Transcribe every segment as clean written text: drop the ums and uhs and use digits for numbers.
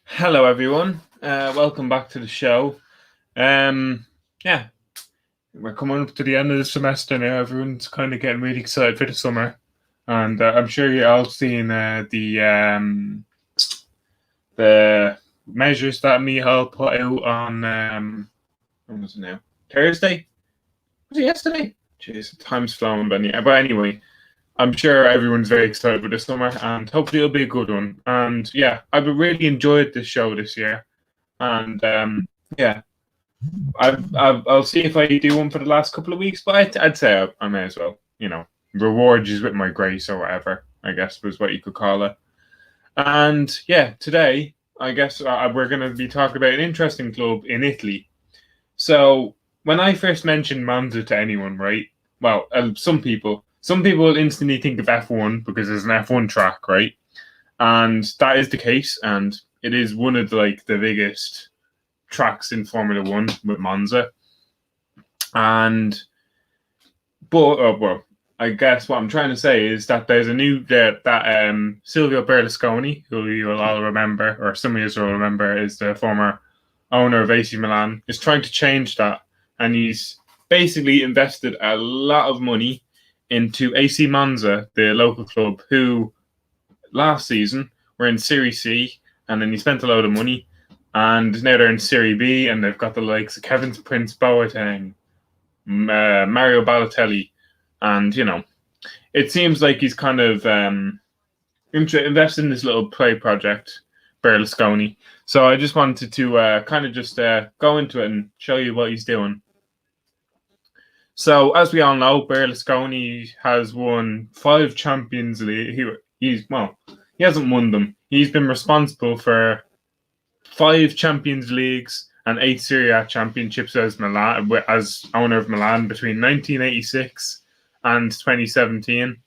Hello, everyone. Welcome back to the show. Yeah, we're coming up to the end of the semester now. Everyone's kind of getting really excited for the summer, and I'm sure you're all seeing the measures that Michal put out on when was it now? Thursday? Was it yesterday? Jeez, time's flown, but yeah. But anyway, I'm sure everyone's very excited for the summer, and hopefully it'll be a good one. And yeah, I've really enjoyed this show this year, and yeah. I'll see if I do one for the last couple of weeks, but I'd say I may as well, reward you with my grace or whatever, I guess was what you could call it. And yeah, today, I guess we're going to be talking about an interesting club in Italy. So when I first mentioned Monza to anyone, right? Well, some people will instantly think of F1 because there's an F1 track, right? And that is the case, and it is one of the biggest tracks in Formula One with Monza. Well, I guess what I'm trying to say is that there's a new Silvio Berlusconi, who you will all remember, or some of you will remember, is the former owner of AC Milan, is trying to change that, and he's basically invested a lot of money into AC Monza, the local club, who last season were in Serie C, and then he spent a load of money, and now they're in Serie B, and they've got the likes of Kevin Prince Boateng, Mario Balotelli, and it seems like he's kind of invested in this little play project, Berlusconi. So I just wanted to kind of just go into it and show you what he's doing. So as we all know, Berlusconi has won 5 Champions League. He hasn't won them. He's been responsible for 5 Champions Leagues and 8 Serie A championships as owner of Milan between 1986 and 2017,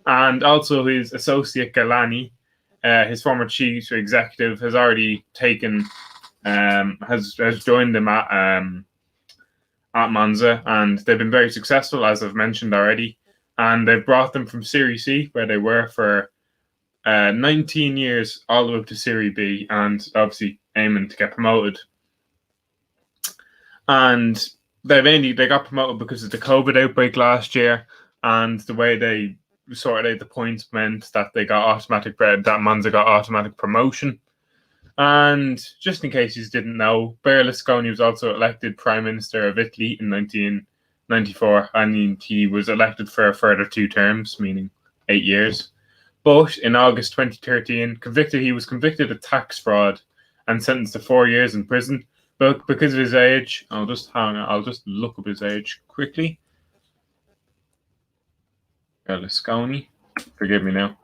and also his associate Galani, his former chief executive, has already has joined them at Monza, and they've been very successful, as I've mentioned already, and they've brought them from Serie C, where they were for 19 years, all the way up to Serie B, and obviously aiming to get promoted. And they got promoted because of the COVID outbreak last year, and the way they sorted out the points meant that that Monza got automatic promotion. And just in case you didn't know, Berlusconi was also elected Prime Minister of Italy in 1994, and he was elected for a further 2 terms, meaning 8 years. But in August 2013, he was convicted of tax fraud and sentenced to 4 years in prison. But because of his age, I'll just look up his age quickly. Berlusconi, forgive me now,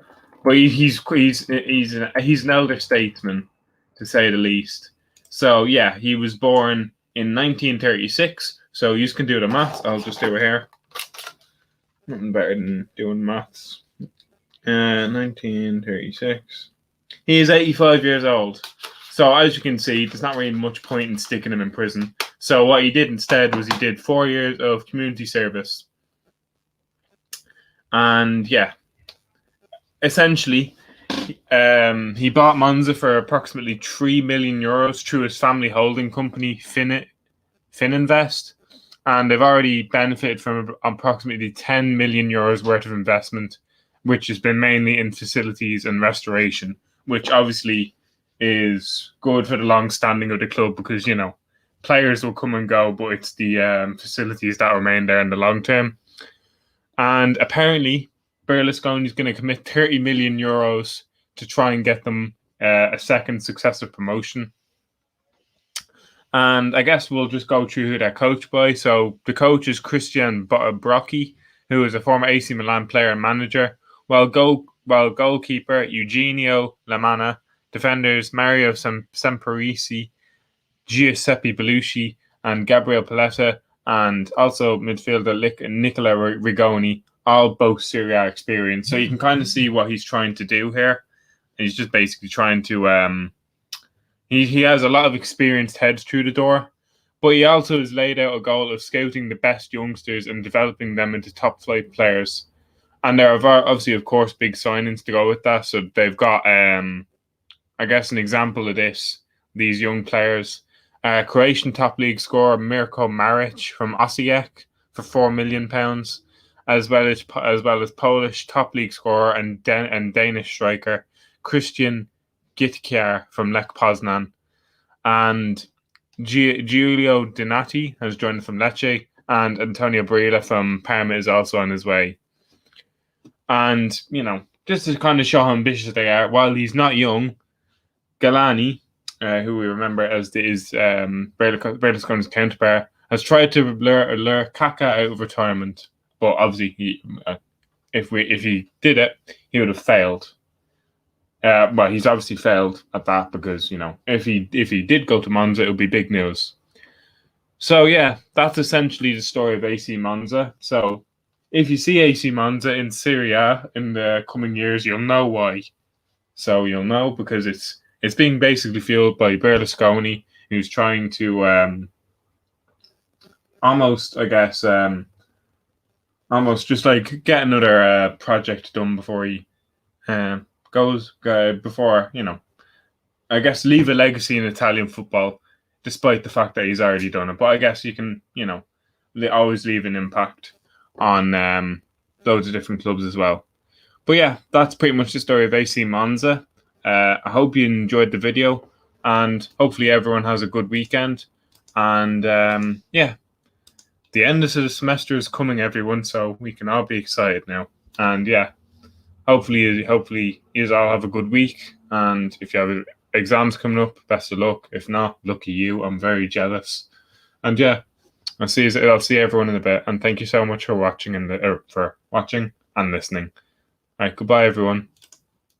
but he's an elder statesman, to say the least. So yeah, he was born in 1936. So you can do the maths. I'll just do it here. Nothing better than doing maths. 1936. He is 85 years old. So as you can see, there's not really much point in sticking him in prison. So what he did instead was he did 4 years of community service. And yeah, essentially, he bought Monza for approximately €3 million through his family holding company, Fininvest. And they've already benefited from approximately €10 million worth of investment, which has been mainly in facilities and restoration, which obviously is good for the long standing of the club because, players will come and go, but it's the facilities that remain there in the long term. And apparently, Berlusconi is going to commit €30 million to try and get them a second successive promotion. And I guess we'll just go through who they're coached by. So the coach is Christian Brocchi, who is a former AC Milan player and manager, while goalkeeper Eugenio Lamanna, defenders Mario Semperisi, Giuseppe Belushi, and Gabriel Paletta, and also midfielder Nicola Rigoni, all both Serie A experience. So you can kind of see what he's trying to do here. He's just basically trying to he has a lot of experienced heads through the door, but he also has laid out a goal of scouting the best youngsters and developing them into top flight players. And there are obviously, of course, big signings to go with that. So they've got I guess an example of this these young players. Croatian top league scorer Mirko Maric from Osijek for £4 million, as well as Polish top league scorer and Danish striker Christian Gitkjaer from Lech Poznan, and Giulio Donati has joined from Lecce, and Antonio Barilla from Parma is also on his way. And, just to kind of show how ambitious they are, while he's not young, Galani, who we remember as Berlusconi's counterpart, has tried to lure Kaka out of retirement. But obviously, if he did it, he would have failed. Well, he's obviously failed at that because, if he did go to Monza, it would be big news. So, yeah, that's essentially the story of AC Monza. So, if you see AC Monza in Serie A in the coming years, you'll know why. So, you'll know because it's being basically fueled by Berlusconi, who's trying to almost just like get another project done before he leave a legacy in Italian football, despite the fact that he's already done it. But I guess you can, always leave an impact on loads of different clubs as well. But yeah, that's pretty much the story of AC Monza. I hope you enjoyed the video, and hopefully everyone has a good weekend. And the end of the semester is coming, everyone, so we can all be excited now. And yeah, hopefully you all have a good week. And if you have exams coming up, best of luck. If not, lucky you. I'm very jealous. And yeah, I'll see everyone in a bit. And thank you so much for watching and listening. All right, goodbye, everyone.